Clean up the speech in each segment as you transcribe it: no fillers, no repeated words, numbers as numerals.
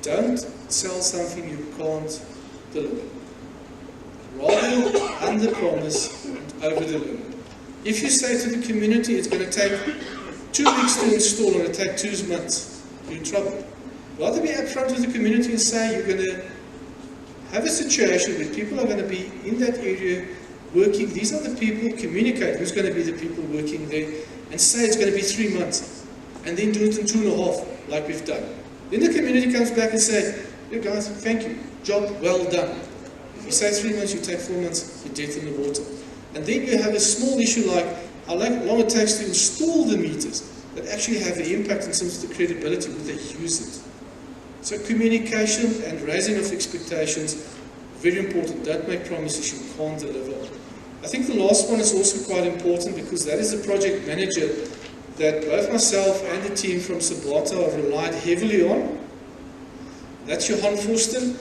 don't sell something you can't deliver. Rather under-promise and over-deliver. If you say to the community it's going to take 2 weeks to install and it take 2 months, you're in trouble. Rather be upfront with the community and say you're going to have a situation where people are going to be in that area working. These are the people, communicate who's going to be the people working there, and say it's going to be 3 months, and then do it in 2.5, like we've done. Then the community comes back and say, "Hey guys, thank you, job well done." If you say 3 months, you take 4 months, you're dead in the water. And then you have a small issue like how long it takes to install the meters that actually have an impact in terms of the credibility with the users. So communication and raising of expectations, very important. Don't make promises you can't deliver. I think the last one is also quite important because that is the project manager that both myself and the team from Sabata have relied heavily on. That's Johan Forster.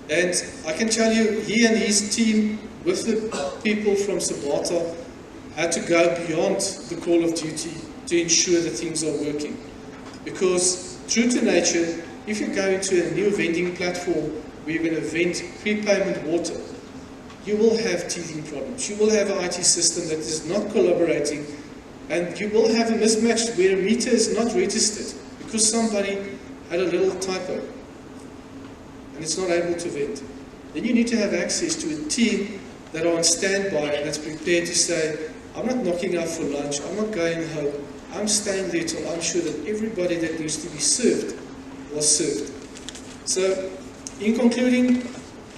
And I can tell you, he and his team, with the people from Sabata, had to go beyond the call of duty to ensure that things are working. Because, true to nature, if you go into a new vending platform where you're going to vend prepayment water, you will have teething problems. You will have an IT system that is not collaborating, and you will have a mismatch where a meter is not registered because somebody had a little typo and it's not able to vent. Then you need to have access to a team that are on standby and that's prepared to say, "I'm not knocking out for lunch, I'm not going home, I'm staying there till I'm sure that everybody that needs to be served was served." So, in concluding,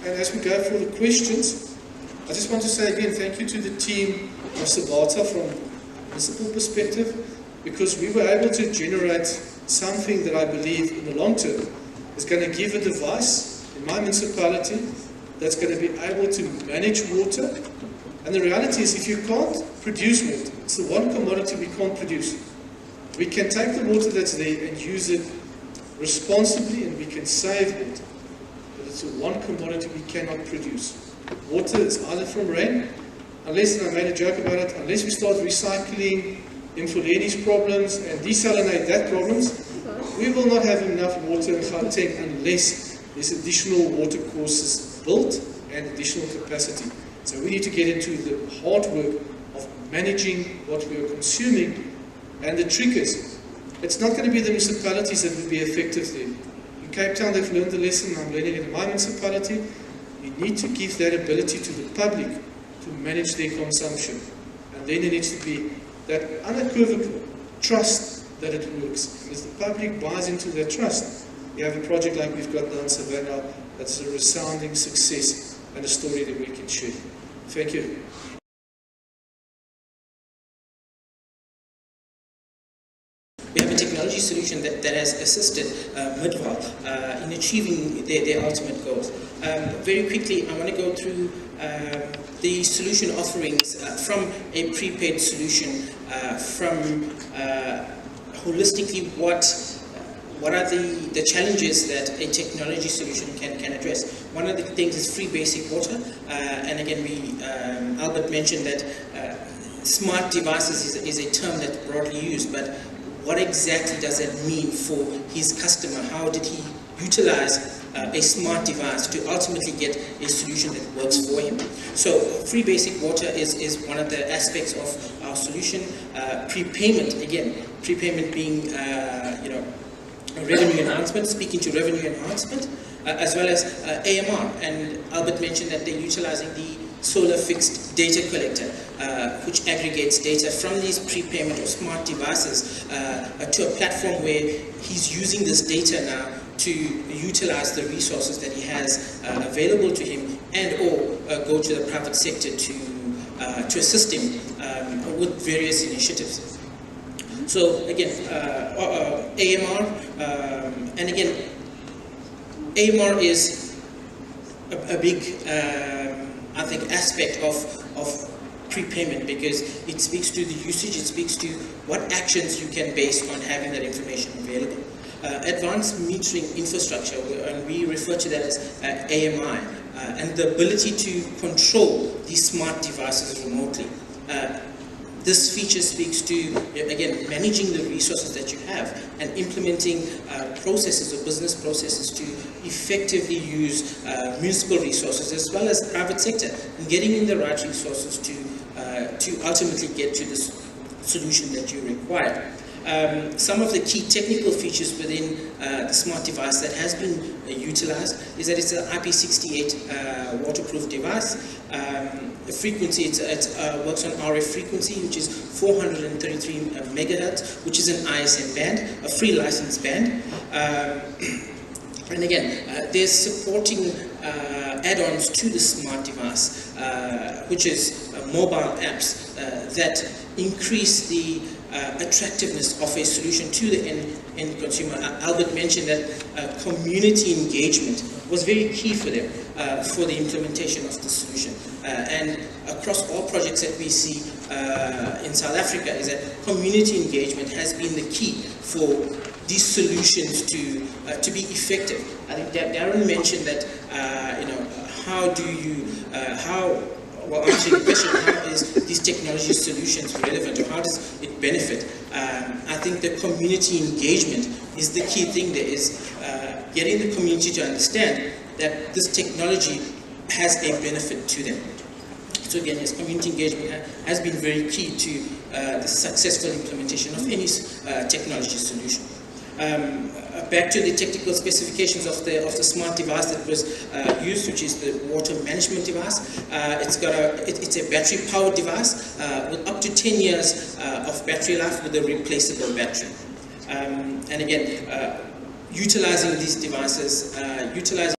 and as we go for the questions, I just want to say again thank you to the team of Sabata from a municipal perspective, because we were able to generate something that I believe in the long term is going to give a device in my municipality that's going to be able to manage water. And the reality is, if you can't produce water, it's the one commodity we can't produce. We can take the water that's there and use it responsibly and we can save water. But it's the one commodity we cannot produce. Water is either from rain, unless, and I made a joke about it, unless we start recycling Mfuleni's problems and desalinate that problems, we will not have enough water in Gauteng unless there's additional water courses built and additional capacity. So we need to get into the hard work of managing what we are consuming. And the trick is, it's not going to be the municipalities that will be effective there. In Cape Town they've learned the lesson, I'm learning it in my municipality. You need to give that ability to the public to manage their consumption. And then there needs to be that unequivocal trust that it works. And as the public buys into that trust, you have a project like we've got now in Savanna that's a resounding success and a story that we can share. Thank you. We have a technology solution that has assisted Midvaal in achieving their ultimate goals. Very quickly, I want to go through the solution offerings from a prepaid solution, from holistically what are the challenges that a technology solution can address. One of the things is free basic water, and again, Albert mentioned that smart devices is a term that's broadly used, but what exactly does that mean for his customer? How did he utilize a smart device to ultimately get a solution that works for him? So free basic water is one of the aspects of our solution. Prepayment, again, prepayment being revenue enhancement, speaking to revenue enhancement, as well as AMR. And Albert mentioned that they're utilizing the solar fixed data collector, which aggregates data from these prepayment or smart devices to a platform where he's using this data now to utilize the resources that he has available to him, and or go to the private sector to assist him with various initiatives. So again, AMR, and again, AMR is a big, I think, aspect of prepayment, because it speaks to the usage, it speaks to what actions you can base on having that information available. Advanced metering infrastructure, and we refer to that as AMI, and the ability to control these smart devices remotely. This feature speaks to, again, managing the resources that you have and implementing processes or business processes to effectively use municipal resources as well as private sector, and getting in the right resources to ultimately get to this solution that you require. Some of the key technical features within the smart device that has been utilized is that it's an IP68 waterproof device. The frequency, it works on RF frequency, which is 433 megahertz, which is an ISM band, a free license band. And again, there's supporting add-ons to the smart device, which is mobile apps that increase the attractiveness of a solution to the end consumer. Albert mentioned that community engagement was very key for them for the implementation of the solution. And across all projects that we see in South Africa is that community engagement has been the key for these solutions to be effective. I think Darren mentioned that well, answering the question, how is these technology solutions relevant, or how does it benefit? I think the community engagement is the key thing. There is getting the community to understand that this technology has a benefit to them. So again, yes, community engagement has been very key to the successful implementation of any technology solution. Back to the technical specifications of the smart device that was used, which is the water management device. It's a battery-powered device with up to 10 years of battery life with a replaceable battery. And again, utilizing these devices,